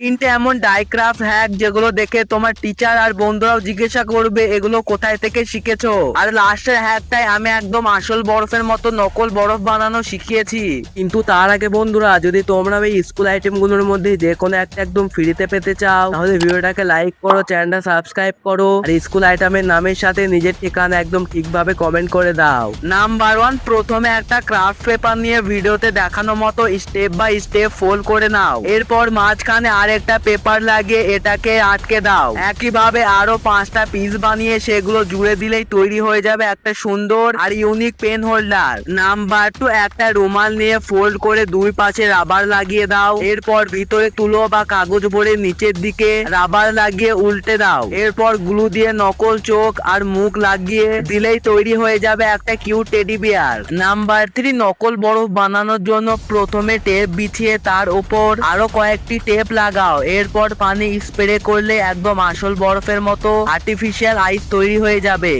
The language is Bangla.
তিনটে এমন ডাইক্রাফট হ্যাক যেগুলো দেখে তোমার টিচার আর বন্ধুরাও জিজ্ঞাসা করবে এগুলো কোথায় থেকে শিখেছো। আর লাস্টের হ্যাকটাই আমি একদম আসল বরফের মতো নকল বরফ বানানো শিখিয়েছি। কিন্তু তার আগে বন্ধুরা, যদি তোমরা এই স্কুল আইটেম গুলোর মধ্যে যে কোনো একটা একদম ফ্রিতে পেতে চাও, তাহলে ভিডিওটাকে লাইক করো, চ্যানেলটা সাবস্ক্রাইব করো, আর স্কুল আইটেমের নামের সাথে নিজের ঠিকানা একদম ঠিকভাবে কমেন্ট করে দাও। নাম্বার 1, প্রথমে একটা ক্রাফট পেপার নিয়ে ভিডিওতে দেখানো মতো স্টেপ বাই স্টেপ ফোল্ড করে নাও। এরপর মাঝখানে আরেকটা পেপার লাগিয়ে এটাকে আটকে দাও। একইভাবে আরো 5টা পিস বানিয়ে সেগুলো জুড়ে দিলেই তৈরি হয়ে যাবে একটা সুন্দর আর ইউনিক পেন হোল্ডার। নাম্বার 2, একটা রুমাল নিয়ে ফোল্ড করে দুই পাশে রাবার লাগিয়ে দাও। এরপর ভিতরে তুলো বা কাগজ ভরে নিচের দিকে রাবার লাগিয়ে উল্টে দাও। এরপর গ্লু দিয়ে নকল চোখ আর মুখ লাগিয়ে দিলেই তৈরি হয়ে যাবে একটা কিউট টেডি বিয়ার। নাম্বার 3, নকল বরফ বানানোর জন্য প্রথমে টেপ বিছিয়ে তার উপর আরো কয়েকটি টেপ লাগাও। এরপর পানি স্প্রে করলে একদম আসল বরফের মতো আর্টিফিশিয়াল আইস তৈরি হয়ে যাবে।